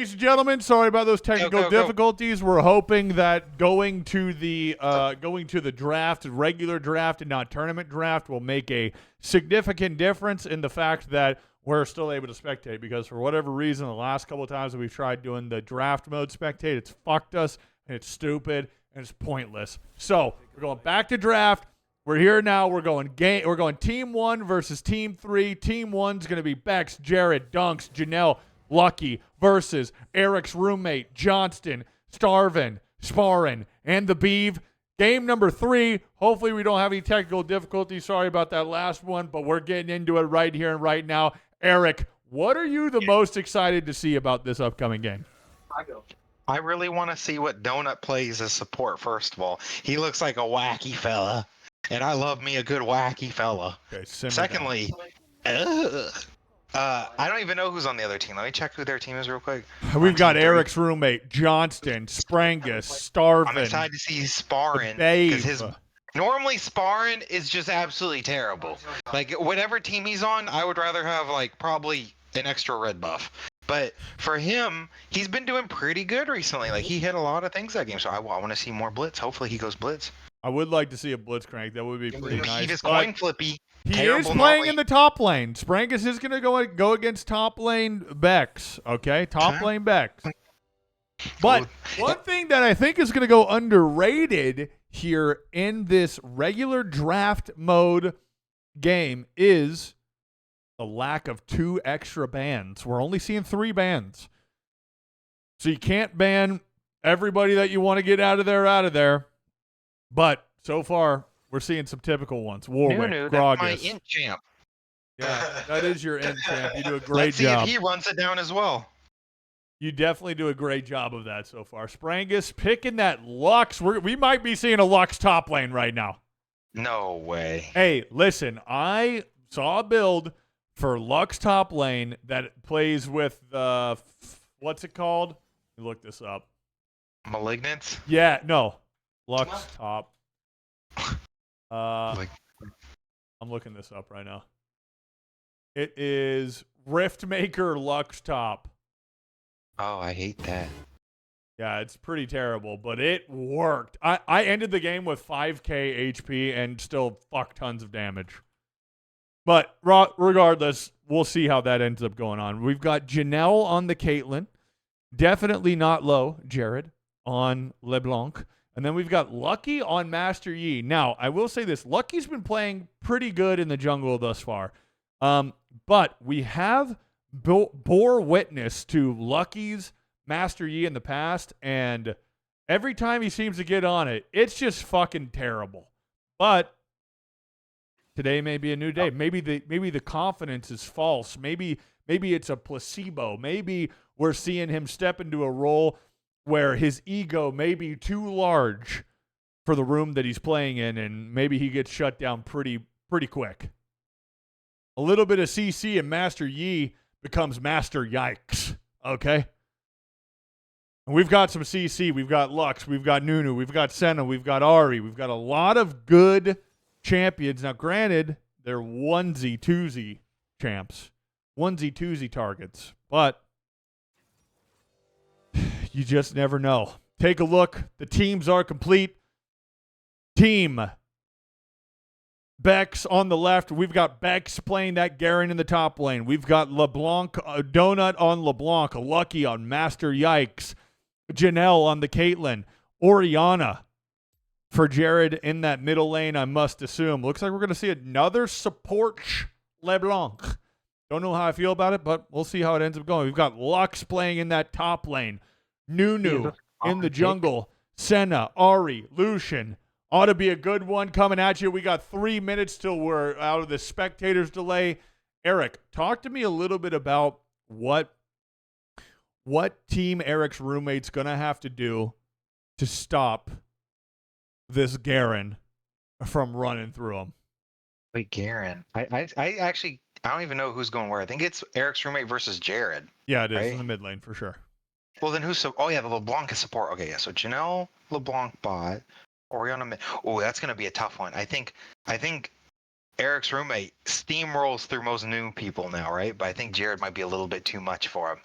ladies and gentlemen, sorry about those technical difficulties. We're hoping that going to the draft, regular draft, and not tournament draft, will make a significant difference in the fact that we're still able to spectate. Because for whatever reason, the last couple of times that we've tried doing the draft mode spectate, it's fucked us, and it's stupid, and it's pointless. So we're going back to draft. We're here now. We're going team 1 versus team 3. Team 1's going to be Bex, Jared, Dunks, Janelle, Lucky versus Eric's roommate, Johnston, Starvin, Sparrin, and the Beeve. Game number 3. Hopefully we don't have any technical difficulties. Sorry about that last one, but we're getting into it right here and right now. Eric, what are you the most excited to see about this upcoming game? I really want to see what Donut plays as support, first of all. He looks like a wacky fella, and I love me a good wacky fella. Okay, secondly, I don't even know who's on the other team. Let me check who their team is real quick. We've got Eric's roommate, Johnston, Sprangus, Starvin. I'm excited to see Sparrin, because normally Sparrin is just absolutely terrible. Like, whatever team he's on, I would rather have, like, probably an extra red buff. But for him, he's been doing pretty good recently. Like, he hit a lot of things that game, so I want to see more blitz. Hopefully he goes blitz. I would like to see a blitz crank. That would be pretty nice. He is coin flippy. He is playing in the top lane. Sprangus is going to go against top lane Bex. Okay, top lane Bex. But one thing that I think is going to go underrated here in this regular draft mode game is the lack of 2 extra bans. We're only seeing 3 bans. So you can't ban everybody that you want to get out of there. But so far, we're seeing some typical ones. Warwick, Gragas. That's my int champ. Yeah, that is your int champ. You do a great job. Let's see if he runs it down as well. You definitely do a great job of that so far. Sprangus picking that Lux. We might be seeing a Lux top lane right now. No way. Hey, listen, I saw a build for Lux top lane that plays with the, what's it called? Let me look this up. Malignance? Yeah, no. Lux top. I'm looking this up right now. It is Riftmaker Lux top. Oh, I hate that. Yeah, it's pretty terrible, but it worked. I ended the game with 5k HP and still fuck tons of damage. But regardless, we'll see how that ends up going on. We've got Janelle on the Caitlyn. Definitely not low, Jared, on LeBlanc. And then we've got Lucky on Master Yi. Now, I will say this. Lucky's been playing pretty good in the jungle thus far. But we have bore witness to Lucky's Master Yi in the past, and every time he seems to get on it, it's just fucking terrible. But today may be a new day. Maybe the confidence is false. Maybe it's a placebo. Maybe we're seeing him step into a role where his ego may be too large for the room that he's playing in, and maybe he gets shut down pretty quick. A little bit of CC and Master Yi becomes Master Yikes, okay? And we've got some CC, we've got Lux, we've got Nunu, we've got Senna, we've got Ari, we've got a lot of good champions. Now, granted, they're onesie-twosie champs, onesie-twosie targets, but you just never know. Take a look. The teams are complete. Team Bex on the left. We've got Bex playing that Garen in the top lane. We've got LeBlanc, Donut on LeBlanc, Lucky on Master Yikes, Janelle on the Caitlyn, Oriana for Jared in that middle lane, I must assume. Looks like we're going to see another support LeBlanc. Don't know how I feel about it, but we'll see how it ends up going. We've got Lux playing in that top lane. Nunu in the jungle. Senna, Ari, Lucian. Ought to be a good one coming at you. We got 3 minutes till we're out of the spectators delay. Eric, talk to me a little bit about what team Eric's roommate's going to have to do to stop this Garen from running through him. Wait, Garen. I actually, I don't even know who's going where. I think it's Eric's roommate versus Jared. Yeah, it is in the mid lane for sure. Well, then who's oh yeah, the LeBlanc is support. Okay, yeah. So Janelle, LeBlanc bot, Oriana. Oh, that's gonna be a tough one. I think Eric's roommate steamrolls through most new people now, right? But I think Jared might be a little bit too much for him.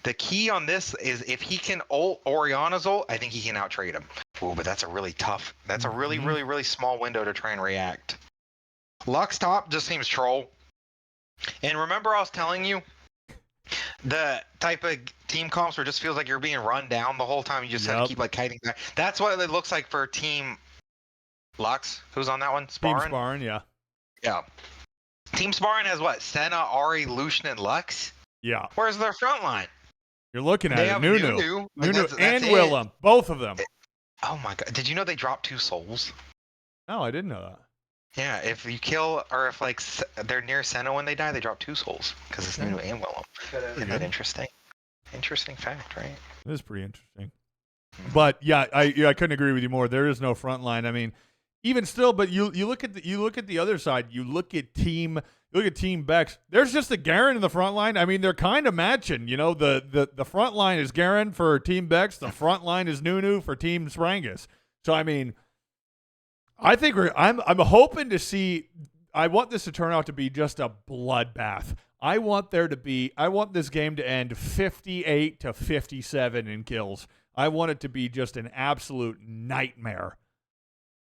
The key on this is if he can ult Oriana's ult, I think he can out-trade him. Ooh, but that's a really tough, that's a really, really, really small window to try and react. Lux top just seems troll. And remember I was telling you, the type of team comps where it just feels like you're being run down the whole time. You just have to keep like kiting back. That's what it looks like for Team Lux. Who's on that one? Sparring? Team Sparring, yeah. Yeah. Team Sparring has what? Senna, Ahri, Lucian, and Lux? Yeah. Where's their front line? You're looking at it. Nunu. Nunu and it. Willem. Both of them. Oh my god. Did you know they dropped 2 souls? No, I didn't know that. Yeah, if you kill, or if like they're near Senna when they die, they drop 2 souls. Because it's Nunu and Willem. Isn't that interesting? Interesting fact, right? It is pretty interesting. But yeah, I couldn't agree with you more. There is no front line. I mean, even still, but you look at the other side. You look at Team Bex. There's just a Garen in the front line. I mean, they're kind of matching. You know, the front line is Garen for Team Bex. The front line is Nunu for Team Sprangus. So I mean, I think I'm hoping to see. I want this to turn out to be just a bloodbath. I want this game to end 58-57 in kills. I want it to be just an absolute nightmare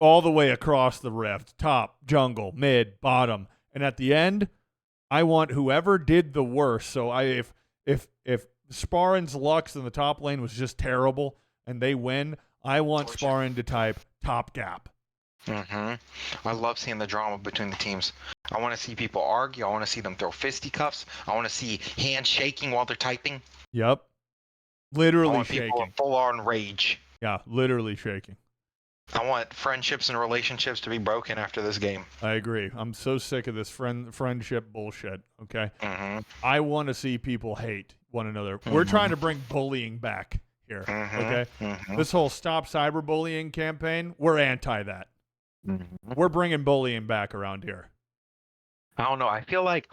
all the way across the rift, top, jungle, mid, bottom. And at the end, I want whoever did the worst. So if Sparrin's Lux in the top lane was just terrible and they win, I want Sparrin to type top gap. I love seeing the drama between the teams. I want to see people argue. I want to see them throw fisticuffs. I want to see hands shaking while they're typing. Yep. Literally I want shaking. People in full-on rage. Yeah, literally shaking. I want friendships and relationships to be broken after this game. I agree. I'm so sick of this friendship bullshit, okay? I want to see people hate one another. We're trying to bring bullying back here, okay? This whole Stop Cyberbullying campaign, we're anti that. We're bringing bullying back around here. I don't know. I feel like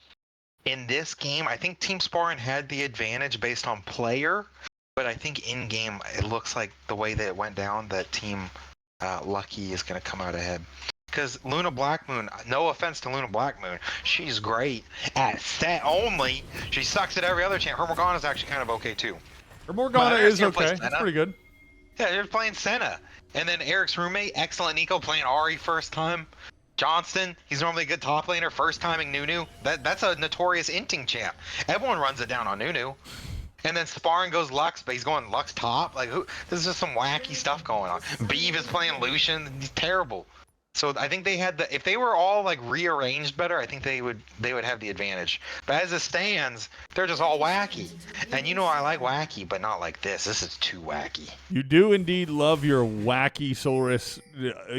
in this game, I think Team Sparring had the advantage based on player, but I think in-game, it looks like the way that it went down, that Team Lucky is going to come out ahead. Because Luna Blackmoon, no offense to Luna Blackmoon, she's great at set only. She sucks at every other champ. Her Morgana's actually kind of okay, too. Her Morgana is okay. It's pretty good. Yeah, they're playing Senna. And then Eric's roommate, excellent Nico, playing Ahri first time. Johnston, he's normally a good top laner, first timing Nunu. That's a notorious inting champ. Everyone runs it down on Nunu. And then Sparring goes Lux, but he's going Lux top. Like, this is just some wacky stuff going on. Beeve is playing Lucian. He's terrible. So I think they had if they were all like rearranged better, I think they would have the advantage. But as it stands, they're just all wacky. And you know I like wacky, but not like this. This is too wacky. You do indeed love your wacky Solris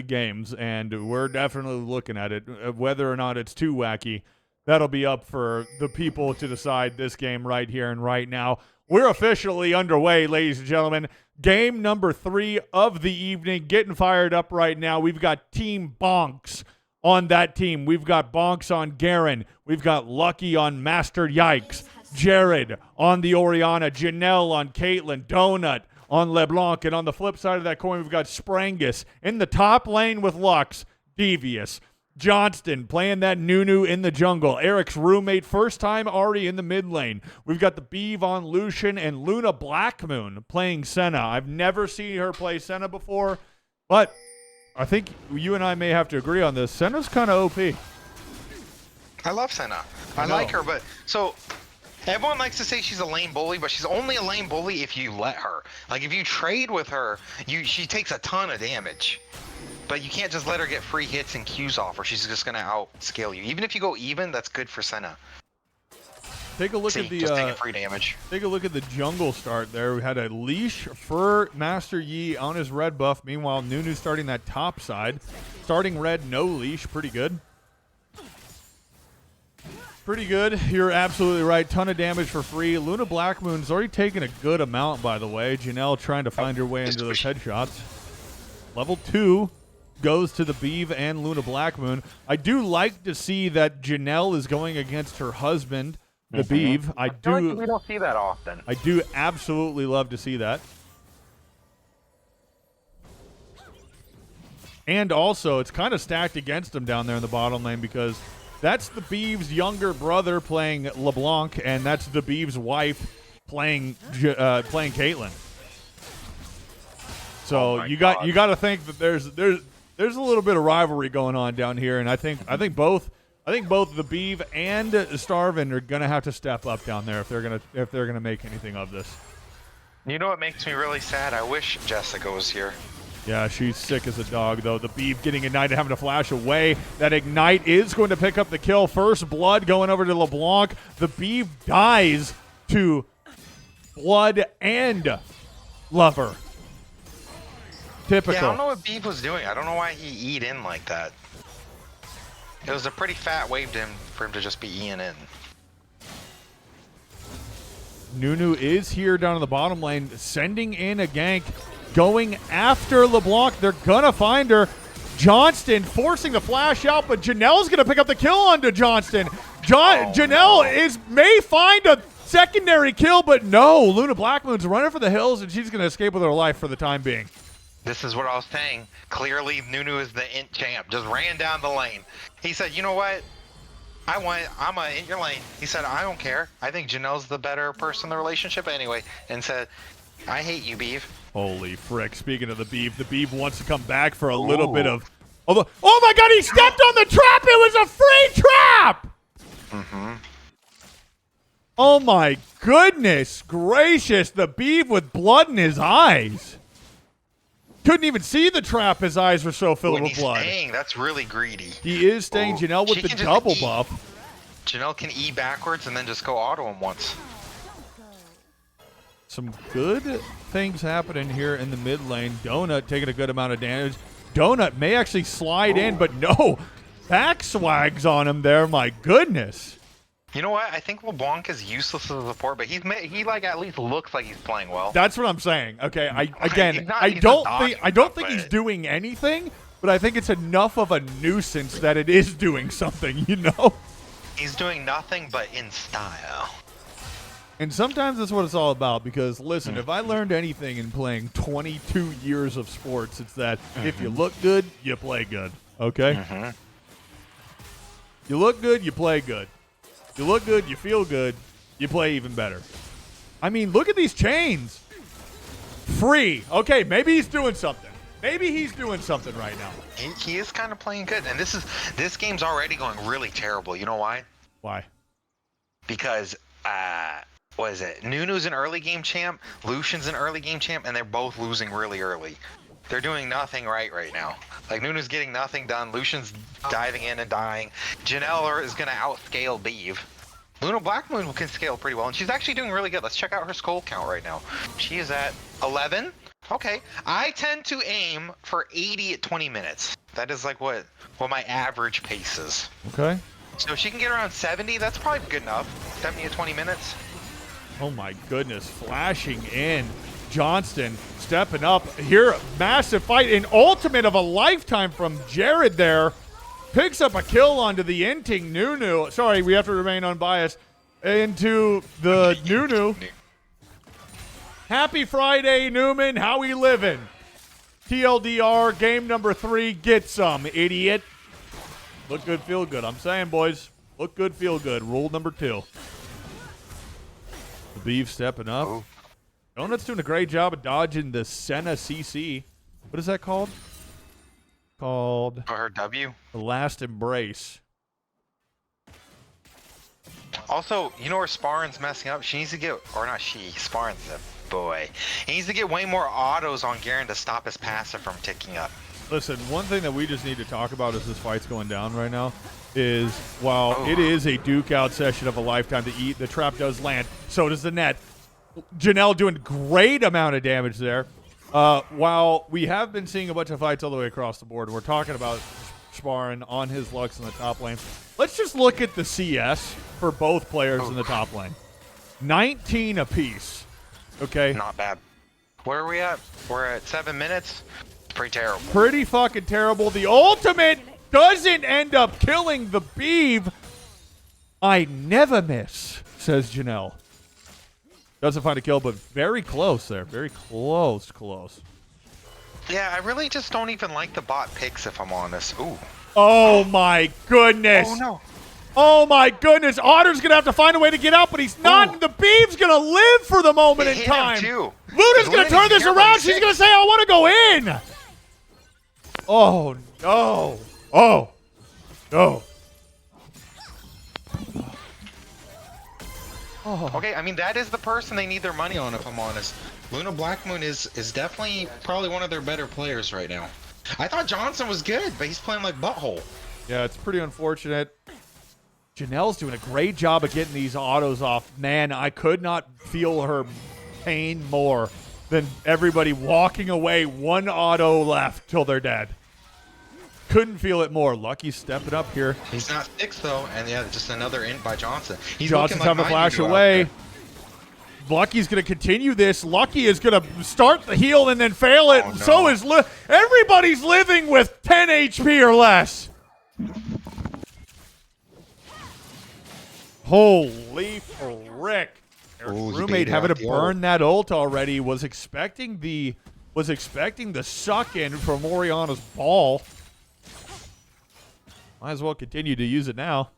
games, and we're definitely looking at it. Whether or not it's too wacky, that'll be up for the people to decide this game right here and right now. We're officially underway, ladies and gentlemen. Game number 3 of the evening, getting fired up right now. We've got Team Bonks on that team. We've got Bonks on Garen. We've got Lucky on Master Yikes. Jared on the Oriana. Janelle on Caitlyn. Donut on LeBlanc. And on the flip side of that coin, we've got Sprangus in the top lane with Lux. Devious. Johnston playing that Nunu in the jungle. Eric's roommate, first time Ahri in the mid lane. We've got the Beeve on Lucian and Luna Blackmoon playing Senna. I've never seen her play Senna before, but I think you and I may have to agree on this. Senna's kind of OP. I love Senna. I like her, but so everyone likes to say she's a lane bully, but she's only a lane bully if you let her. Like if you trade with her, she takes a ton of damage. But you can't just let her get free hits and Qs off, or she's just gonna outscale you. Even if you go even, that's good for Senna. Take a look at the just taking free damage. Take a look at the jungle start there. We had a leash for Master Yi on his red buff. Meanwhile, Nunu starting that top side. Starting red, no leash. Pretty good. Pretty good. You're absolutely right. Ton of damage for free. Luna Blackmoon's already taken a good amount, by the way. Janelle trying to find her way into those headshots. Level 2. Goes to the Beeve and Luna Blackmoon. I do like to see that Janelle is going against her husband, the Beeve. I feel like we don't see that often. I do absolutely love to see that. And also, it's kind of stacked against him down there in the bottom lane because that's the Beeve's younger brother playing LeBlanc, and that's the Beeve's wife playing Caitlyn. So you got to think that there's a little bit of rivalry going on down here, and I think both the Beeve and Starvin are gonna have to step up down there if they're gonna make anything of this. You know what makes me really sad? I wish Jessica was here. Yeah, she's sick as a dog, though. The Beeve getting ignited, having to flash away. That ignite is going to pick up the kill. First blood going over to LeBlanc. The Beeve dies to blood and lover. Typical. Yeah, I don't know what Beeve was doing. I don't know why he E'd in like that. It was a pretty fat wave for him to just be E'ing in. Nunu is here down in the bottom lane, sending in a gank. Going after LeBlanc. They're going to find her. Johnston forcing the flash out, but Janelle's going to pick up the kill onto Johnston. Janelle may find a secondary kill, but no. Luna Blackmoon's running for the hills, and she's going to escape with her life for the time being. This is what I was saying. Clearly, Nunu is the int champ. Just ran down the lane. He said, you know what? I'm going to int your lane. He said, I don't care. I think Janelle's the better person in the relationship anyway. And said, I hate you, Beeve. Holy frick. Speaking of the Beeve wants to come back for a little bit of... Oh my god, he stepped on the trap! It was a free trap! Mm-hmm. Oh my goodness gracious. The Beeve with blood in his eyes. Couldn't even see the trap. His eyes were so filled with blood. Staying, that's really greedy. He is staying. Janelle with the double buff. Janelle can E backwards and then just go auto him once. Some good things happening here in the mid lane. Donut taking a good amount of damage. Donut may actually slide in, but no. Back swags on him there. My goodness. You know what? I think LeBlanc is useless as a support, but he like at least looks like he's playing well. That's what I'm saying. Okay, I don't think he's doing anything, but I think it's enough of a nuisance that it is doing something, you know? He's doing nothing but in style. And sometimes that's what it's all about, because, listen, if I learned anything in playing 22 years of sports, it's that if you look good, you play good, okay? You look good, you play good. You look good, you feel good, you play even better. I mean, look at these chains. Free. Okay, maybe he's doing something. Maybe he's doing something right now. He is kind of playing good, and this game's already going really terrible. You know why? Why? Because what is it? Nunu's an early game champ, Lucian's an early game champ, and they're both losing really early. They're doing nothing right now. Like, Nunu's getting nothing done. Lucian's diving in and dying. Janelle is going to outscale Beeve. Luna Blackmoon can scale pretty well, and she's actually doing really good. Let's check out her skull count right now. She is at 11. Okay. I tend to aim for 80 at 20 minutes. That is like what my average pace is. Okay. So if she can get around 70, that's probably good enough. 70 to 20 minutes. Oh my goodness. Flashing in. Johnston stepping up here. Massive fight. An ultimate of a lifetime from Jared there. Picks up a kill onto the inting Nunu. Sorry, we have to remain unbiased. Into the Nunu. Happy Friday, Newman. How we living? TLDR, game number 3. Get some, idiot. Look good, feel good. I'm saying, boys. Look good, feel good. Rule number 2. The Beeve stepping up. Oh. Donut's doing a great job of dodging the Senna CC. What is that called? Called her W. The Last Embrace. Also, you know where Sparrin's messing up? She needs to get, or not she, Sparrin's a boy. He needs to get way more autos on Garen to stop his passive from ticking up. Listen, one thing that we just need to talk about as this fight's going down right now is while it is a duke out session of a lifetime to eat, the trap does land. So does the net. Janelle doing great amount of damage there. While we have been seeing a bunch of fights all the way across the board, we're talking about Sparrin on his Lux in the top lane. Let's just look at the CS for both players in the top lane. 19 apiece. Okay? Not bad. Where are we at? We're at 7 minutes. It's pretty terrible. Pretty fucking terrible. The ultimate doesn't end up killing the Beeve. I never miss, says Janelle. Doesn't find a kill, but very close there. Very close. Yeah, I really just don't even like the bot picks, if I'm honest. Ooh. Oh, my goodness. Oh, no. Oh my goodness, Otter's gonna have to find a way to get out, but he's not. The Beeve's gonna live for the moment in time. Luna's gonna turn this around. She's gonna say, I want to go in. Oh no. Oh no. Oh. Okay, I mean, that is the person they need their money on, if I'm honest. Luna Blackmoon is definitely probably one of their better players right now. I thought Johnson was good, but he's playing like butthole. Yeah, it's pretty unfortunate. Janelle's doing a great job of getting these autos off. Man, I could not feel her pain more than everybody walking away, one auto left till they're dead. Couldn't feel it more. Lucky stepping up here. He's not fixed though, and yeah, just another int by Johnson. Johnson's having a flash away. Lucky's going to continue this. Lucky is going to start the heal and then fail it. Oh, no. So is everybody's living with 10 HP or less. Holy frick. Eric's roommate having to burn that ult already. Was expecting the suck in from Oriana's ball. Might as well continue to use it now.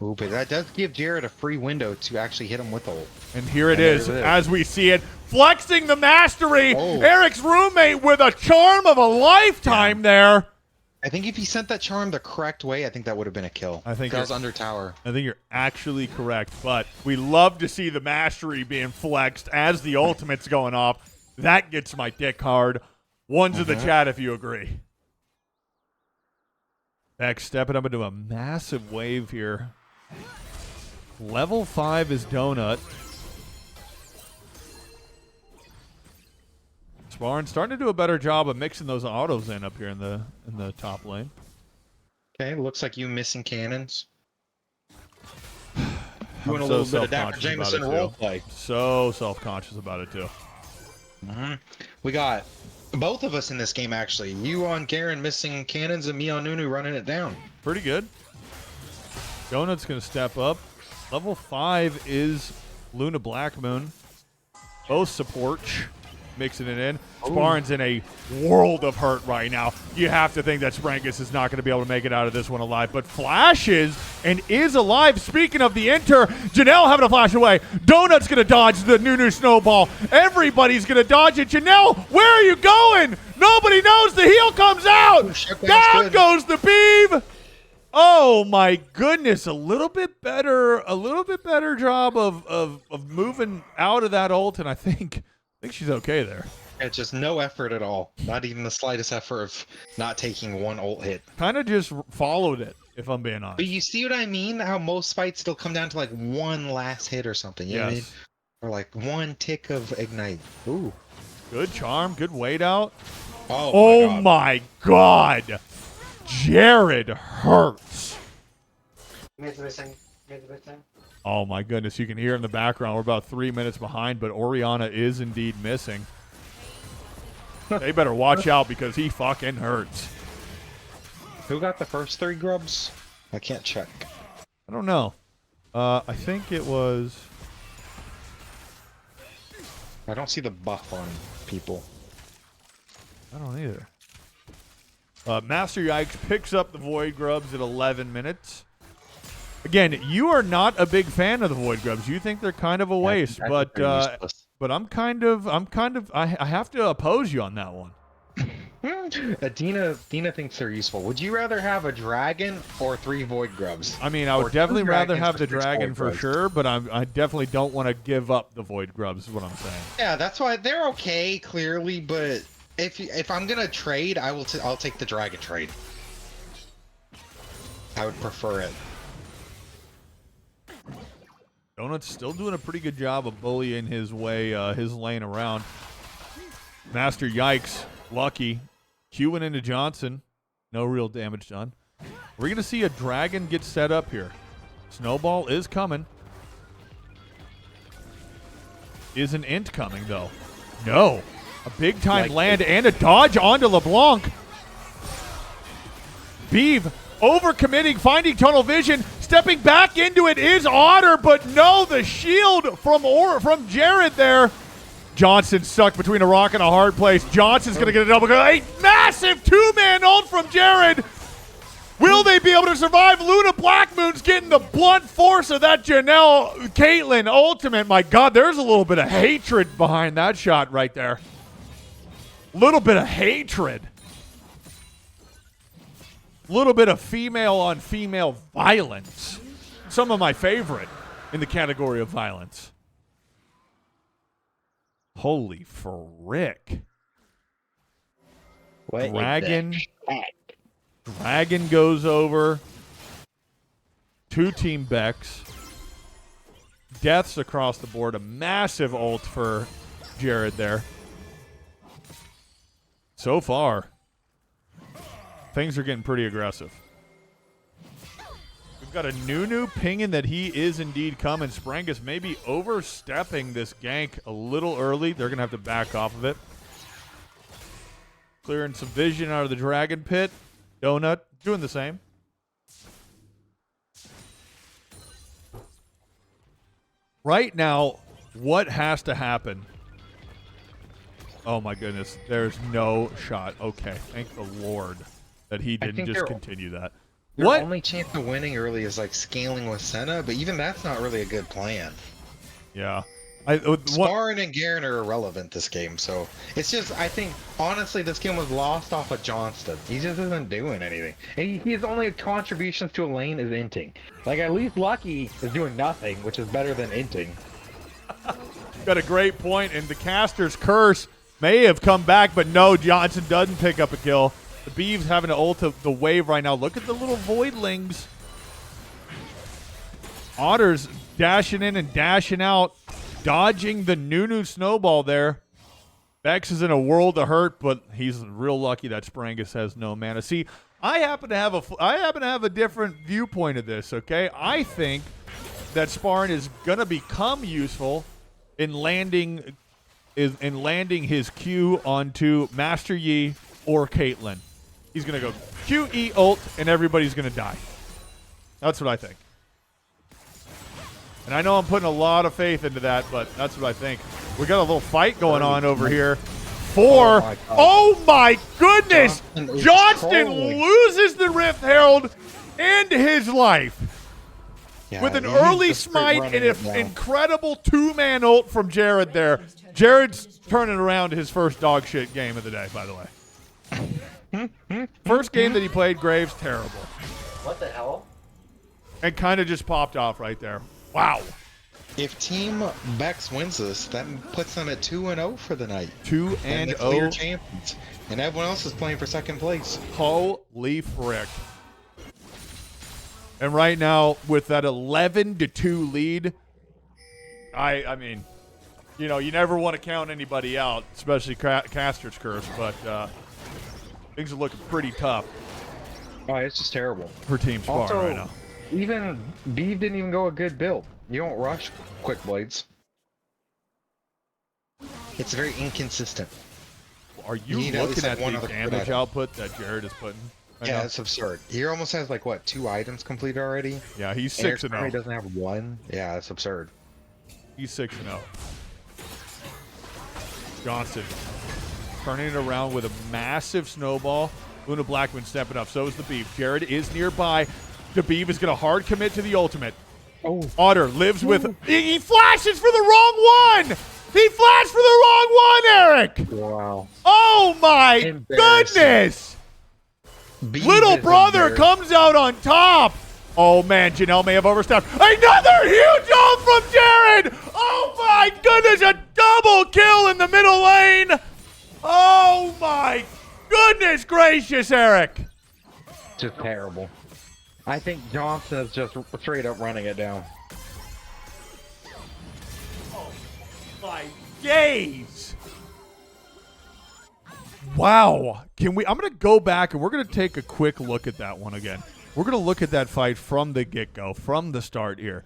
Ooh, but that does give Jared a free window to actually hit him with ult. And here it is, as we see it. Flexing the mastery. Oh. Eric's roommate with a charm of a lifetime there. I think if he sent that charm the correct way, I think that would have been a kill. I think that was under tower. I think you're actually correct, but we love to see the mastery being flexed as the ultimate's going off. That gets my dick hard. Ones in the chat if you agree. Beck stepping up into a massive wave here. Level 5 is Donut. Sparn starting to do a better job of mixing those autos in up here in the top lane. Okay, looks like you missing cannons. Doing a little bit of Dr. Jameson roleplay. So self-conscious about it too. We got both of us in this game actually. You on Garen missing cannons and me on Nunu running it down. Pretty good. Donut's gonna step up. Level 5 is Luna Blackmoon. Both support. Mixing it in. Sparn's in a world of hurt right now. You have to think that Sprangus is not going to be able to make it out of this one alive. But flashes and is alive. Speaking of the enter, Janelle having a flash away. Donut's going to dodge the Nunu snowball. Everybody's going to dodge it. Janelle, where are you going? Nobody knows. The heal comes out. Down goes the beam. Oh my goodness, a little bit better job of moving out of that ult, and I think she's okay there. It's just no effort at all. Not even the slightest effort of not taking one ult hit. Kind of just followed it, if I'm being honest. But you see what I mean? How most fights still come down to like one last hit or something. You know what I mean? Or like one tick of ignite. Ooh. Good charm, good wait out. Oh my god. Jared hurts. Oh my goodness, you can hear in the background. We're about 3 minutes behind, but Oriana is indeed missing. They better watch out because he fucking hurts. Who got the first 3 grubs? I can't check. I don't know. I think it was... I don't see the buff on people. I don't either. Master Yikes picks up the Void Grubs at 11 minutes. Again, you are not a big fan of the Void Grubs. You think they're kind of a waste, but I have to oppose you on that one. Dina thinks they're useful. Would you rather have a dragon or 3 Void Grubs? I mean, I would definitely rather have the dragon for sure, but I definitely don't want to give up the Void Grubs is what I'm saying. Yeah, that's why they're okay, clearly, but if I'm gonna trade, I'll take the dragon trade. I would prefer it. Donut's still doing a pretty good job of bullying his way, his lane around. Master Yikes, lucky. Queuing into Johnson. No real damage done. We're going to see a dragon get set up here. Snowball is coming. Is an int coming, though? No. A big-time land and a dodge onto LeBlanc. Beeve overcommitting, finding tunnel vision. Stepping back into it is Otter, but no, the shield from Jared there. Johnson stuck between a rock and a hard place. Johnson's going to get a double kill. A massive 2-man ult from Jared. Will they be able to survive? Luna Blackmoon's getting the blunt force of that Janelle Caitlyn ultimate. My God, there's a little bit of hatred behind that shot right there. Little bit of hatred. Little bit of female on female violence. Some of my favorite in the category of violence. Holy frick. What Dragon goes over. 2 Team Becks. Deaths across the board. A massive ult for Jared there. So far, things are getting pretty aggressive. We've got a Nunu pinging that he is indeed coming. Sprangus maybe overstepping this gank a little early. They're going to have to back off of it. Clearing some vision out of the Dragon Pit. Donut doing the same. Right now, what has to happen? Oh my goodness, there's no shot. Okay, thank the Lord that he didn't just continue that. Your only chance of winning early is like scaling with Senna, but even that's not really a good plan. Yeah. Sparring and Garen are irrelevant this game, so it's just, I think, honestly, this game was lost off of Johnston. He just isn't doing anything. And his only contributions to a lane is inting. Like, at least Lucky is doing nothing, which is better than inting. Got a great point, and the caster's curse may have come back, but no, Johnson doesn't pick up a kill. The Beeves having to ult the wave right now. Look at the little Voidlings. Otter's dashing in and dashing out. Dodging the Nunu snowball there. Bex is in a world of hurt, but he's real lucky that Sprangus has no mana. See, I happen to have a different viewpoint of this, okay? I think that Sparn is going to become useful in landing his Q onto Master Yi or Caitlyn. He's going to go Q, E, ult, and everybody's going to die. That's what I think. And I know I'm putting a lot of faith into that, but that's what I think. We got a little fight going on over here. Oh my goodness! Johnston loses the Rift Herald and his life. Yeah, with an early smite and an incredible 2-man ult from Jared there. Jared's turning around his first dog shit game of the day, by the way. First game that he played, Graves, terrible. What the hell? And kind of just popped off right there. Wow. If Team Bex wins this, that puts them at 2-0 for the night. 2-0. Clear champions. And everyone else is playing for second place. Holy frick. And right now, with that 11-2 lead, I mean, you know, you never want to count anybody out, especially Caster's Curse, but things are looking pretty tough. Oh, it's just terrible. For Team Spar right now. Even Beeve didn't even go a good build. You don't rush Quick Blades. It's very inconsistent. Are you looking at the damage output that Jared is putting? Yeah, it's absurd. He almost has like what, 2 items complete already? Yeah, he's 6-0. He doesn't have 1. Yeah, it's absurd. He's 6-0. Johnson turning it around with a massive snowball. Luna Blackman stepping up. So is the Beef. Jared is nearby. The Beef is going to hard commit to the ultimate. Oh. Otter lives with... He flashes for the wrong one! He flashed for the wrong one, Eric! Wow. Oh, my goodness! Little brother comes out on top. Oh, man, Janelle may have overstepped. Another huge ult from Jared! Oh, my goodness, a double kill in the middle lane! Oh, my goodness gracious, Eric! Just terrible. I think Johnson is just straight up running it down. Oh, my days! Wow. I'm going to go back and we're going to take a quick look at that one again. We're going to look at that fight from the get-go, from the start here.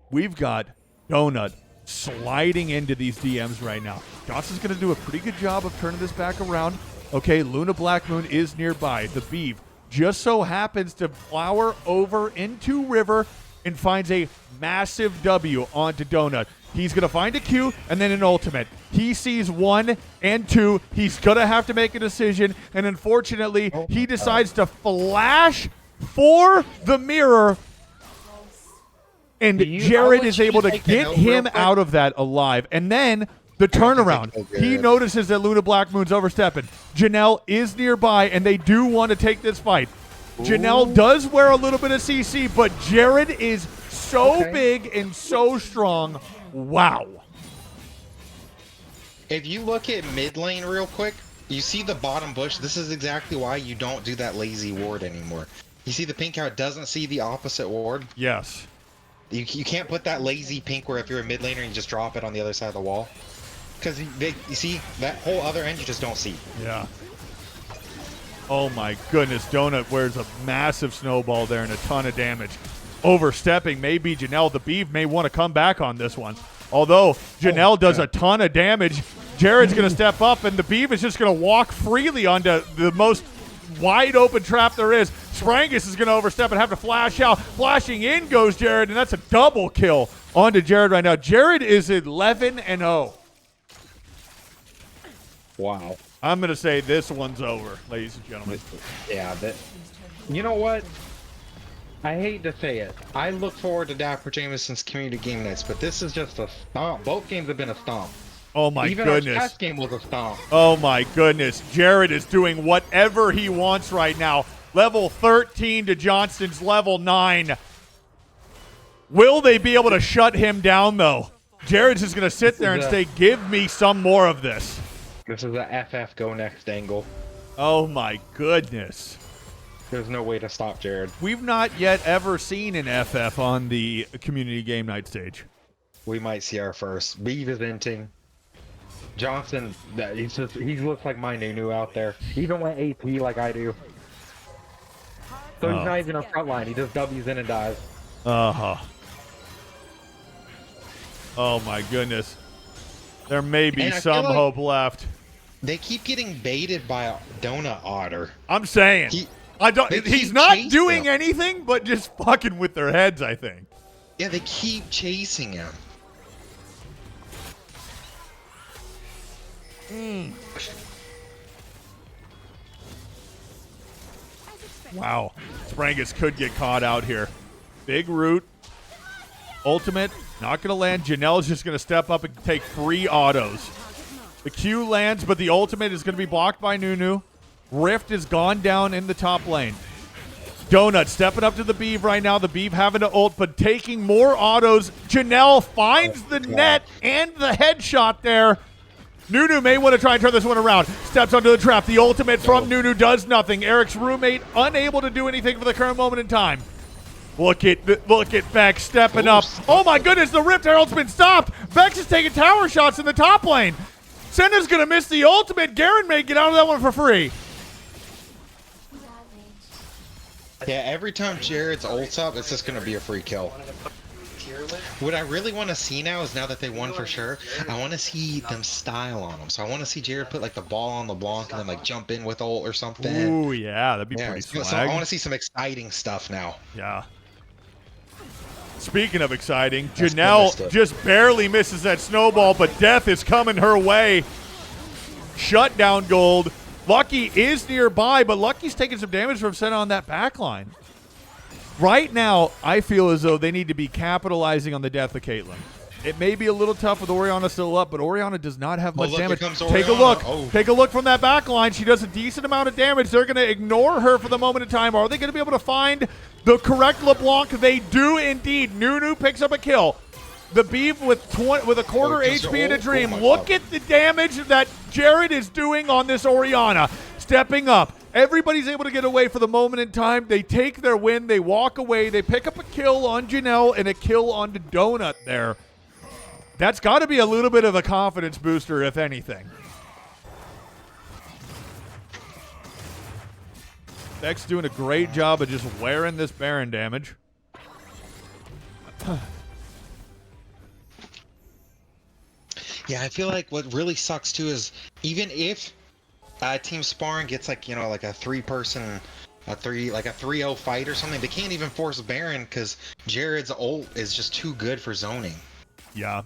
We've got Donut sliding into these DMs right now. Johnson's going to do a pretty good job of turning this back around. Okay, Luna Blackmoon is nearby. The Beeve just so happens to flower over into River and finds a massive W onto Donut. He's going to find a Q and then an ultimate. He sees 1 and 2. He's going to have to make a decision, and unfortunately, he decides to flash for the mirror. And Jared is able to get him out of that alive. And then the turnaround. He notices that Luna Black Moon's overstepping. Janelle is nearby, and they do want to take this fight. Janelle does wear a little bit of CC, but Jared is so big and so strong. Wow. If you look at mid lane real quick, you see the bottom bush. This is exactly why you don't do that lazy ward anymore. You see the pink how it doesn't see the opposite ward? Yes. You can't put that lazy pink where if you're a mid laner, you just drop it on the other side of the wall. Because you see, that whole other end you just don't see. Yeah. Oh my goodness, Donut wears a massive snowball there and a ton of damage. Overstepping may be Janelle. The Beeve may want to come back on this one. Although Janelle does a ton of damage, Jared's going to step up, and the Beeve is just going to walk freely onto the most wide open trap there is. Sprangus is going to overstep and have to flash out. Flashing in goes Jared, and that's a double kill onto Jared right now. Jared is 11-0. Wow. I'm going to say this one's over, ladies and gentlemen. Yeah, you know what? I hate to say it. I look forward to Dapper Jameson's community game nights, but this is just a stomp. Both games have been a stomp. Oh my goodness. Even our last game was a stomp. Oh my goodness. Jared is doing whatever he wants right now. Level 13 to Johnston's level 9. Will they be able to shut him down, though? Jared's just going to sit there and say, give me some more of this. This is a FF go next angle. Oh my goodness. There's no way to stop Jared. We've not yet ever seen an FF on the community game night stage. We might see our first. Beeve is inting. Johnson, he looks like my Nunu out there. He even went AP like I do. So he's not even on front line. He just W's in and dies. Uh-huh. Oh my goodness. There may be some hope left. They keep getting baited by a Donut Otter. I'm saying. He's not doing anything but just fucking with their heads, I think. Yeah, they keep chasing him. Wow. Sprangus could get caught out here. Big root. Ultimate. Not going to land. Janelle's just going to step up and take 3 autos. The Q lands, but the ultimate is going to be blocked by Nunu. Rift is gone down in the top lane. Donut stepping up to the Beeve right now. The Beeve having to ult, but taking more autos. Janelle finds the net and the headshot there. Nunu may want to try and turn this one around. Steps onto the trap. The ultimate from Nunu does nothing. Eric's roommate unable to do anything for the current moment in time. Look at Bex stepping up. Oh my goodness, the Rift Herald's been stopped. Bex is taking tower shots in the top lane. Senna's going to miss the ultimate. Garen may get out of that one for free. Yeah, every time Jared's ults up, it's just going to be a free kill. What I really want to see now is now that they won for sure, I want to see them style on them. So I want to see Jared put like the ball on LeBlanc and then like jump in with ult or something. Ooh, yeah, that'd be pretty swag. So I want to see some exciting stuff now. Yeah. Speaking of exciting, Janelle just barely misses that snowball, but death is coming her way. Shutdown gold. Lucky is nearby, but Lucky's taking some damage from Senna on that backline. Right now, I feel as though they need to be capitalizing on the death of Caitlyn. It may be a little tough with Orianna still up, but Orianna does not have much damage. Take a look. Take a look from that back line. She does a decent amount of damage. They're going to ignore her for the moment in time. Are they going to be able to find the correct LeBlanc? They do indeed. Nunu picks up a kill. The Beeve with a quarter HP in a dream. Look at the damage that Jared is doing on this Orianna. Stepping up. Everybody's able to get away for the moment in time. They take their win. They walk away. They pick up a kill on Janelle and a kill onto Donut there. That's got to be a little bit of a confidence booster, if anything. Beck's doing a great job of just wearing this Baron damage. Yeah, I feel like what really sucks too is even if Team Sparring gets like, you know, like a 3-0 fight or something, they can't even force Baron because Jared's ult is just too good for zoning. Yeah.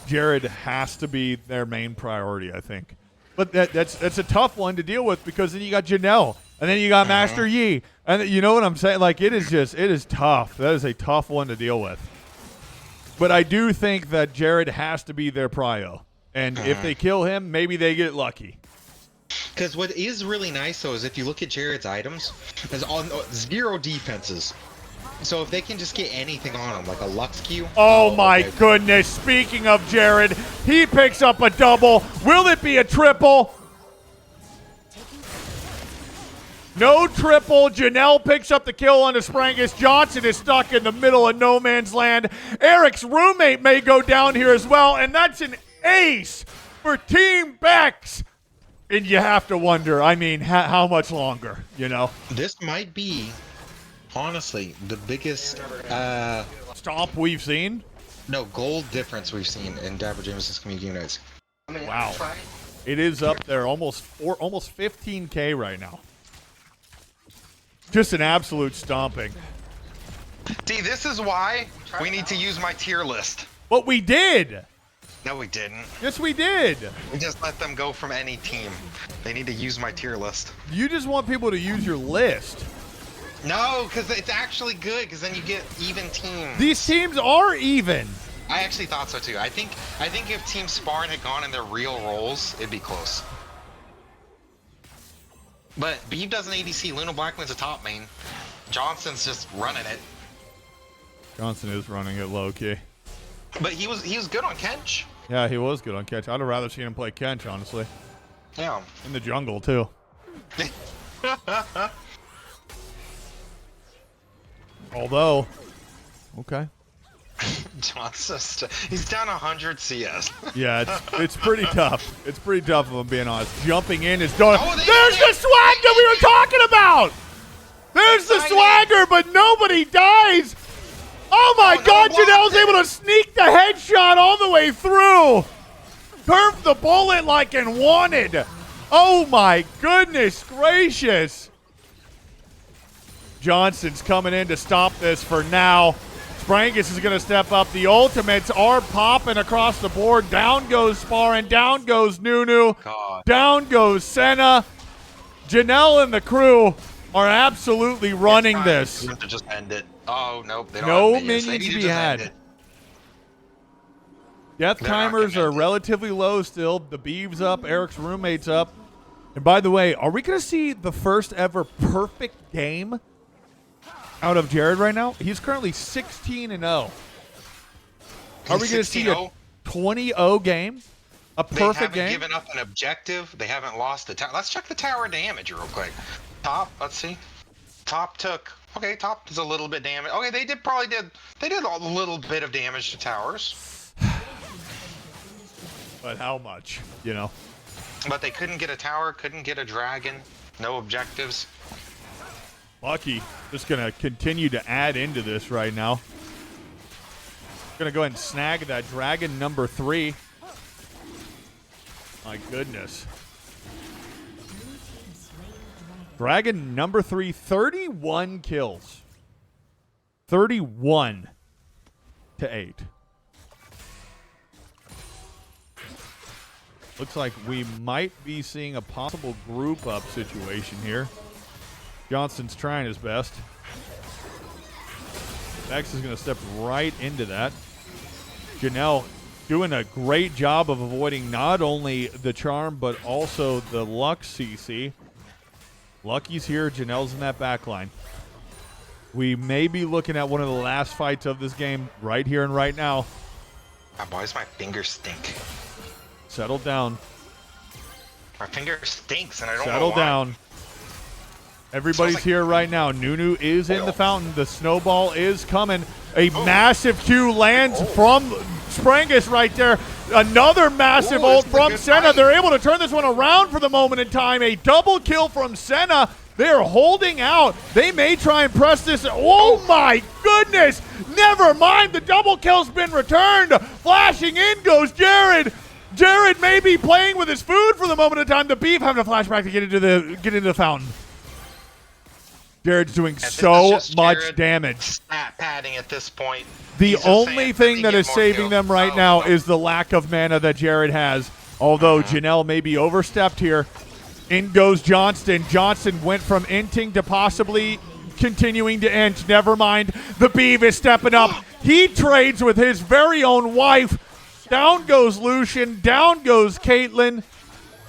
Jared has to be their main priority, I think. But that's a tough one to deal with because then you got Janelle. And then you got Master Yi. And you know what I'm saying? Like, it is tough. That is a tough one to deal with. But I do think that Jared has to be their prio. And if they kill him, maybe they get lucky. Because what is really nice, though, is if you look at Jared's items, there's on 0 defenses. So if they can just get anything on him, like a Lux Q. Oh my goodness. Speaking of Jared, he picks up a double. Will it be a triple? No triple. Janelle picks up the kill on the Sprangus. Johnson is stuck in the middle of no man's land. Eric's roommate may go down here as well, and that's an ace for Team Bex. And you have to wonder, I mean, how much longer, you know? This might be, honestly, the biggest stomp we've seen. No, gold difference we've seen in Dapper Jameson's community units. Wow. It is up there, almost 15K right now. Just an absolute stomping. See, this is why we need to use my tier list. But we did. No, we didn't. Yes, we did. We just let them go from any team. They need to use my tier list. You just want people to use your list. No, because it's actually good, because then you get even teams. These teams are even. I actually thought so too. I think if Team Sparn had gone in their real roles, it'd be close. But Beeb does an ADC. Luna Blackman's a top main. Johnson's just running it. Johnson is running it low key. But he was good on Kench. Yeah, he was good on Kench. I'd have rather seen him play Kench, honestly. Yeah. In the jungle too. Although, okay. Johnson, he's down 100 CS. Yeah, it's pretty tough. It's pretty tough if I'm being honest. Jumping in is done. Oh, There's the swag that we were talking about. There's the swagger, but nobody dies. Oh my God, Janelle's able to sneak the headshot all the way through. Curved the bullet like and wanted. Oh my goodness gracious. Johnson's coming in to stop this for now. Sprangus is going to step up. The ultimates are popping across the board. Down goes Sparrin. Down goes Nunu. God. Down goes Senna. Janelle and the crew are absolutely running this. You have to just end it. Oh, nope. They don't No have minions. minions They to need be just had. end it. Death They're not timers are connected. relatively low still. The Beeves up. Eric's roommate's up. And by the way, are we going to see the first ever perfect game out of Jared right now? He's currently 16-0. Are we going to see a 20-0 game? A perfect They haven't game? given up an objective. They haven't lost the tower. Let's check the tower damage real quick. Top, let's see. Top took. Okay, top is a little bit damage. Okay, they did a little bit of damage to towers. But how much, you know? But they couldn't get a tower, couldn't get a dragon, no objectives. Lucky just going to continue to add into this right now. Going to go ahead and snag that dragon number 3. My goodness. Dragon number 3, 31 kills. 31 to 8. Looks like we might be seeing a possible group up situation here. Johnson's trying his best. Bex is going to step right into that. Janelle doing a great job of avoiding not only the charm, but also the Lux CC. Lucky's here. Janelle's in that back line. We may be looking at one of the last fights of this game right here and right now. My boys, my fingers stink. Settle down. My finger stinks, and I don't know Settle why. down. Everybody's here right now. Nunu is in the fountain. The snowball is coming. A massive Q lands from Sprangus right there. Another massive ult from Senna. They're able to turn this one around for the moment in time. A double kill from Senna. They're holding out. They may try and press this. Oh my goodness. Never mind. The double kill's been returned. Flashing in goes Jared. Jared may be playing with his food for the moment in time. The Beef having a flashback to get into the fountain. Jared's doing so much damage. Stat padding at this point. The only thing that is saving them right now is the lack of mana that Jared has. Although Janelle may be overstepped here. In goes Johnston. Johnson went from inting to possibly continuing to int. Never mind. The Beeve is stepping up. He trades with his very own wife. Down goes Lucian. Down goes Caitlyn.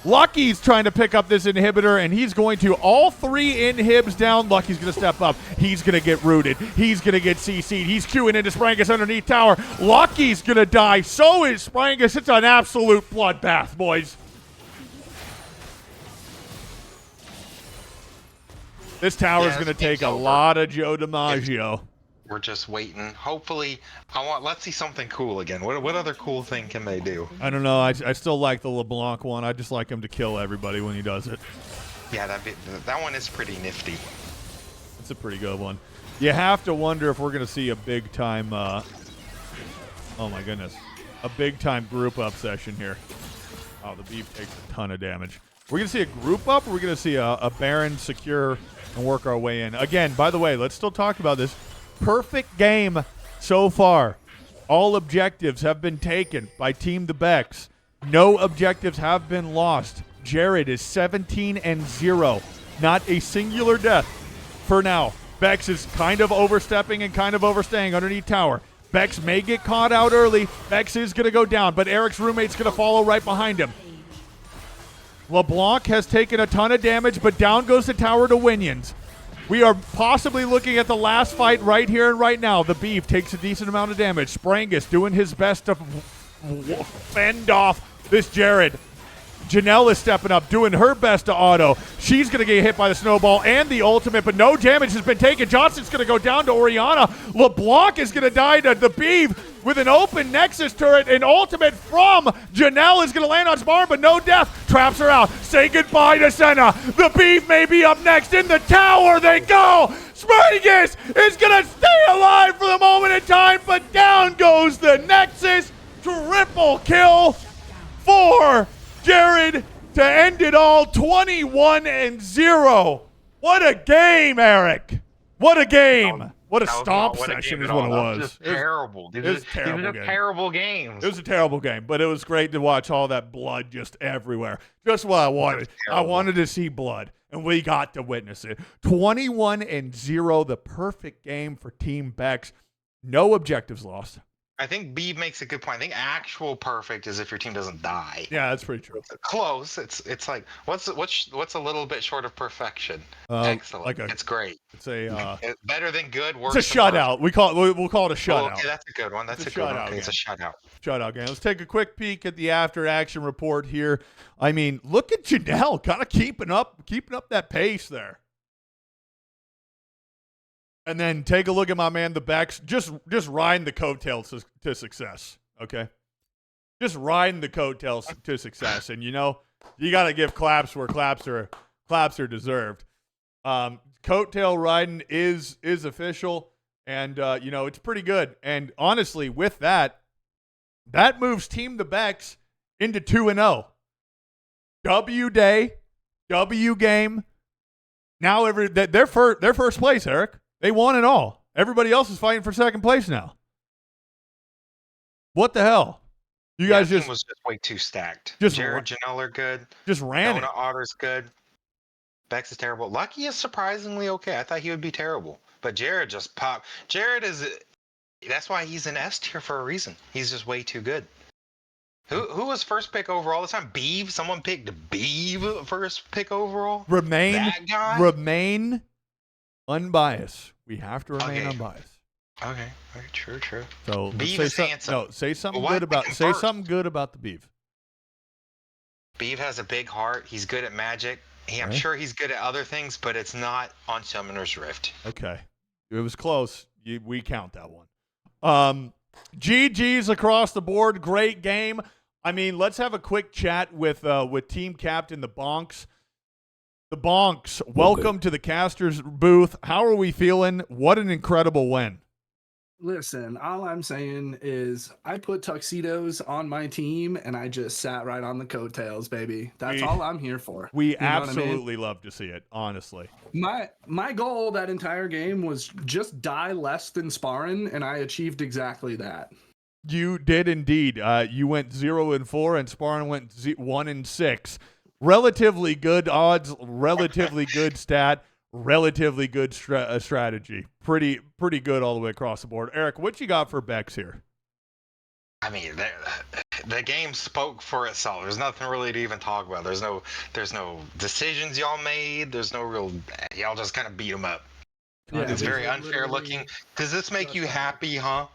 Lucky's trying to pick up this inhibitor, and he's going to all 3 inhibs down. Lucky's going to step up. He's going to get rooted. He's going to get CC'd. He's queuing into Sprangus underneath tower. Lucky's going to die. So is Sprangus. It's an absolute bloodbath, boys. This tower is going to take a lot of Joe DiMaggio. We're just waiting. Hopefully, let's see something cool again. What other cool thing can they do? I don't know. I still like the LeBlanc one. I just like him to kill everybody when he does it. Yeah, that one is pretty nifty. It's a pretty good one. You have to wonder if we're going to see a big time. Oh my goodness, a big time group up session here. Oh, the Beef takes a ton of damage. We're going to see a group up, or we're going to see a Baron secure and work our way in. Again, by the way, let's still talk about this. Perfect game so far. All objectives have been taken by Team the Becks. No objectives have been lost. Jared is 17-0. Not a singular death for now. Bex is kind of overstepping and kind of overstaying underneath tower. Bex may get caught out early. Bex is going to go down, but Eric's roommate's going to follow right behind him. LeBlanc has taken a ton of damage, but down goes the tower to Winions. We are possibly looking at the last fight right here and right now. The Beef takes a decent amount of damage. Sprangus doing his best to fend off this Jared. Janelle is stepping up, doing her best to auto. She's going to get hit by the snowball and the ultimate, but no damage has been taken. Johnson's going to go down to Oriana. LeBlanc is going to die to the Beef with an open Nexus turret. An ultimate from Janelle is going to land on Sparn, but no death. Traps her out. Say goodbye to Senna. The Beef may be up next. In the tower they go. Sprangus is going to stay alive for the moment in time, but down goes the Nexus. Triple kill for Jared to end it all. 21-0. What a game, Eric. What a game. What a stomp session is what it was. Just terrible. It was terrible games. It was a terrible game, but it was great to watch all that blood just everywhere. Just what I wanted. I wanted to see blood, and we got to witness it. 21-0, the perfect game for Team Bex. No objectives lost. I think Beeb makes a good point. I think actual perfect is if your team doesn't die. Yeah, that's pretty true. Close. It's like what's a little bit short of perfection? Excellent. It's great. It's a better than good. Worse. It's a shutout. We'll call it a shutout. Okay, that's a good one. That's a good one. Okay, it's a shutout. Shutout game. Let's take a quick peek at the after action report here. I mean, look at Janelle, kind of keeping up that pace there. And then take a look at my man, the Becks, just riding the coattails to success, okay? Just riding the coattails to success. And, you know, you got to give claps where claps are deserved. Coattail riding is official, and, you know, it's pretty good. And, honestly, with that moves Team the Becks into 2-0. W day, W game. Now they're first place, Eric. They won it all. Everybody else is fighting for second place now. What the hell? You guys was just way too stacked. Jared, Janelle are good. Just ran Nona Otter's good. Bex is terrible. Lucky is surprisingly okay. I thought he would be terrible. But Jared just popped. That's why he's an S tier for a reason. He's just way too good. Who was first pick overall this time? Beeve? Someone picked Beeve first pick overall? That guy? Remain unbiased. We have to remain unbiased. Okay. True. So Beeve is handsome. Say something good about the Beeve. Beeve has a big heart. He's good at magic. I'm sure he's good at other things, but it's not on Summoner's Rift. Okay. It was close. We count that one. GG's across the board. Great game. I mean, let's have a quick chat with team captain, the Bonks. The Bonks, welcome to the Casters booth. How are we feeling? What an incredible win. Listen, all I'm saying is I put tuxedos on my team and I just sat right on the coattails, baby. That's all I'm here for. We absolutely love to see it, honestly. My goal that entire game was just die less than Sparrin, and I achieved exactly that. You did indeed. You went 0-4 and Sparrin went 1-6. relatively good odds, relatively good stat, relatively good strategy. Pretty good all the way across the board. Eric, what you got for Bex here? I mean, the game spoke for itself. There's nothing really to even talk about. There's no decisions y'all made. There's no real. Y'all just kind of beat them up. Yeah, It's very unfair looking. Does this make you happy, huh?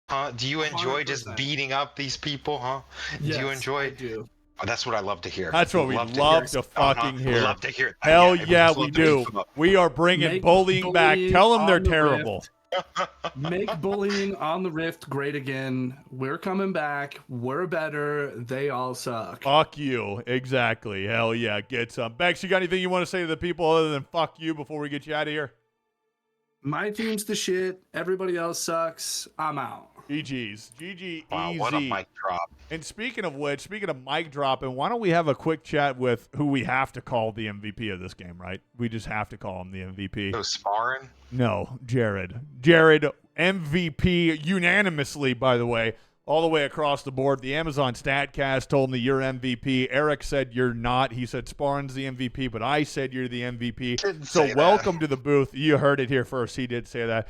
Huh? Do you enjoy just 100%. beating up these people, huh? Yes, Do you enjoy? I do. Oh, that's what I love to hear. That's what we love to fucking hear. Love to hear. Hell yeah, we do. We are bringing Make bullying back. Tell them they're on the terrible. Make bullying on the Rift great again. We're coming back. We're better. They all suck. Fuck you. Exactly. Hell yeah. Get some. Bex, you got anything you want to say to the people other than fuck you before we get you out of here? My team's the shit. Everybody else sucks. I'm out. GG's. GG Wow, easy. what a mic drop. And speaking of which, speaking of mic dropping, why don't we have a quick chat with who we have to call the MVP of this game, right? We just have to call him the MVP. So sparring? No, Jared. Jared, MVP unanimously, by the way, all the way across the board. The Amazon StatCast told me you're MVP. Eric said you're not. He said Sparrin's the MVP, but I said you're the MVP. So welcome to the booth. You heard it here first. He did say that.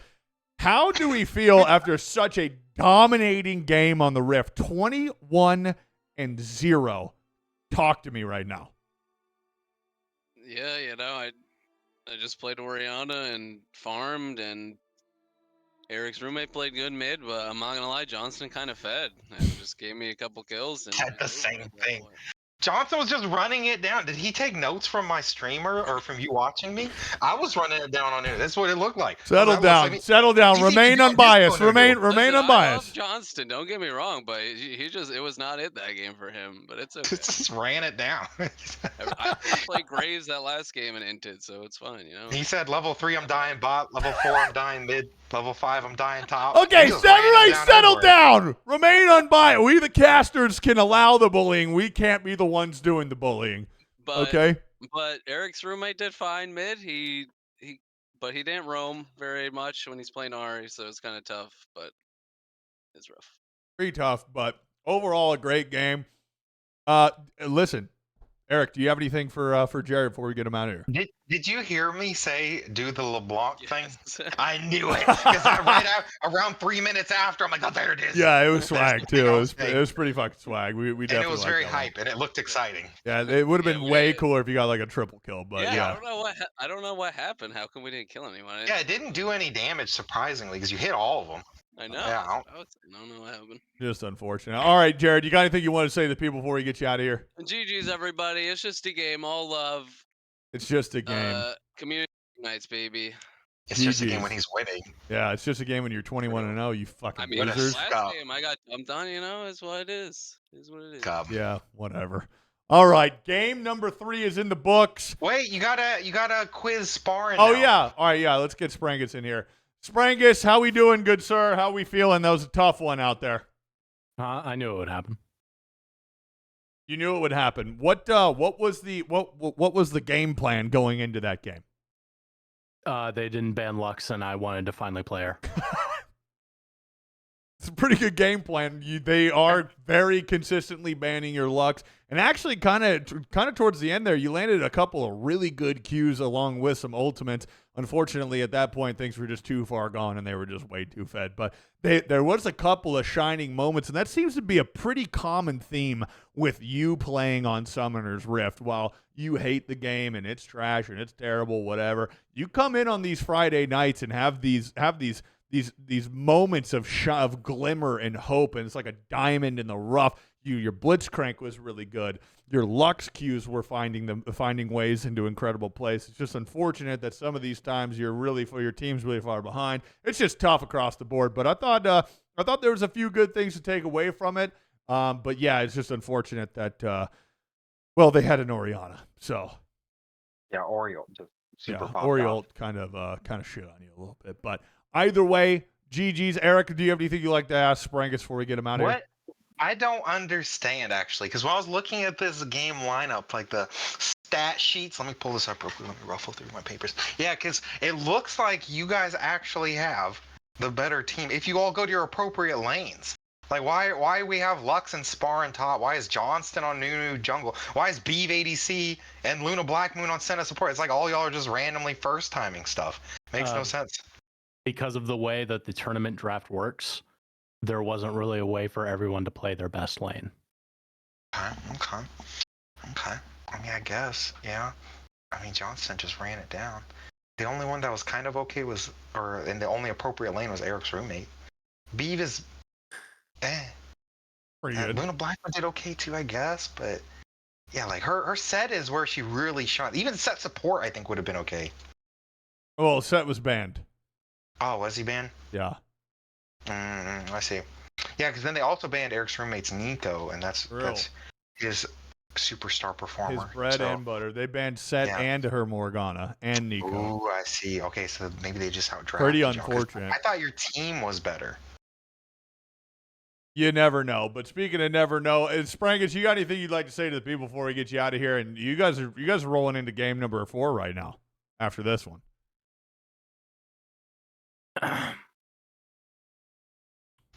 How do we feel after such a dominating game on the Rift? 21-0. Talk to me right now. Yeah, I just played Oriana and farmed, and Eric's roommate played good mid, but I'm not gonna lie, Johnston kind of fed and just gave me a couple kills. And Had the same thing. Johnson was just running it down. Did he take notes from my streamer or from you watching me? I was running it down on it. That's what it looked like. Settle down. Settle down. Remain unbiased. Remain Listen, unbiased. I love Johnston. Don't get me wrong, but it was not it that game for him. But it's okay. Just ran it down. I played Graves that last game and inted, so it's fine, you know. He said level 3 I'm dying bot, level 4 I'm dying mid, level 5 I'm dying top. Okay, settle down. Remain unbiased. We the casters can allow the bullying. We can't be the ones doing the bullying. But, okay. But Eric's roommate did fine mid. But he didn't roam very much when he's playing Ari, so it's kind of tough. But it's rough. Pretty tough, but overall a great game. Listen, Eric, do you have anything for Jared before we get him out of here? Did you hear me say do the LeBlanc thing? I knew it because around 3 minutes after I'm like, oh, there it is. Yeah, it was swag too. It was pretty fucking swag. We definitely. And it was very hype, and it looked exciting. Yeah, it would have been way cooler if you got like a triple kill, but yeah. I don't know what happened. How come we didn't kill anyone? Yeah, it didn't do any damage surprisingly because you hit all of them. I know. Yeah, I don't know what happened. Just unfortunate. All right, Jared, you got anything you want to say to the people before we get you out of here? GG's everybody. It's just a game. All love. It's just a game. Community nights, baby. It's just a game when he's winning. Yeah, it's just a game when you're 21-0. You fucking losers. Last game I'm done. You know, it's what it is. It's what it is. Yeah, whatever. All right, game number 3 is in the books. Wait, you gotta quiz sparring. Oh now. yeah. All right, yeah. Let's get Sprangus in here. Sprangus, how we doing, good sir? How we feeling? That was a tough one out there. I knew it would happen. You knew it would happen. What was the game plan going into that game? They didn't ban Lux, and I wanted to finally play her. It's a pretty good game plan. They are very consistently banning your Lux, and actually, kind of towards the end there, you landed a couple of really good Qs along with some ultimates. Unfortunately, at that point, things were just too far gone, and they were just way too fed. But there was a couple of shining moments, and that seems to be a pretty common theme with you playing on Summoner's Rift. While you hate the game and it's trash and it's terrible, whatever, you come in on these Friday nights and have these moments of glimmer and hope, and it's like a diamond in the rough. Your Blitzcrank was really good. Your Lux Qs were finding ways into incredible plays. It's just unfortunate that some of these times your team's really far behind. It's just tough across the board. But I thought there was a few good things to take away from it. But yeah, it's just unfortunate that they had an Oriana. So yeah, Oriole just super popped Oriole off. kind of shit on you a little bit. But either way, GG's. Eric, do you have anything you'd like to ask Sprangus before we get him out of here? I don't understand actually, because when I was looking at this game lineup, like the stat sheets, let me pull this up real quick. Let me ruffle through my papers. Yeah, because it looks like you guys actually have the better team if you all go to your appropriate lanes. Like, why we have Lux and Spar on top? Why is Johnston on Nunu jungle? Why is Beeve ADC and Luna Black Moon on center support? It's like all y'all are just randomly first timing stuff. Makes no sense. Because of the way that the tournament draft works, there wasn't really a way for everyone to play their best lane. Okay. I mean, I guess, yeah. I mean, Johnston just ran it down. The only one that was kind of okay was, and the only appropriate lane was Eric's roommate. Beeve is, Pretty good. Luna Blackman did okay too, I guess, but yeah, like her set is where she really shone. Even set support, I think, would have been okay. Well, Set was banned. Oh, was he banned? Yeah. I see. Yeah, because then they also banned Eric's roommate's Nico, and that's his superstar performer. His bread and butter. They banned Set and her Morgana and Nico. Ooh, I see. Okay, so maybe they just outdrafted. Pretty unfortunate. I thought your team was better. You never know. But speaking of never know, Sprangus, you got anything you'd like to say to the people before we get you out of here? And you guys are rolling into game number 4 right now after this one.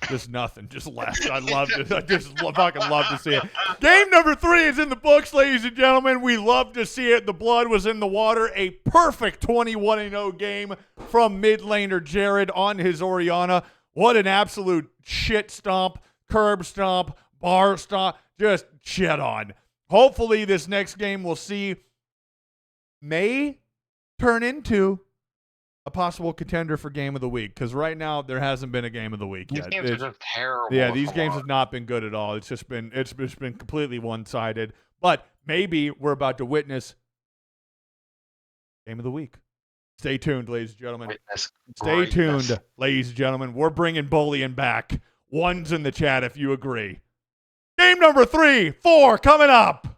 Just nothing. Just left. I love it. I just fucking love to see it. Game number 3 is in the books, ladies and gentlemen. We love to see it. The blood was in the water. A perfect 21-0 game from mid laner Jared on his Orianna. What an absolute shit stomp, curb stomp, bar stomp. Just shit on. Hopefully this next game we'll see may turn into a possible contender for game of the week, because right now there hasn't been a game of the week yet. These games are just terrible. Yeah, these games have not been good at all. It's just been completely one-sided. But maybe we're about to witness game of the week. Stay tuned, ladies and gentlemen. Stay tuned, ladies and gentlemen. We're bringing bullying back. Ones in the chat if you agree. Game number 3, 4 coming up.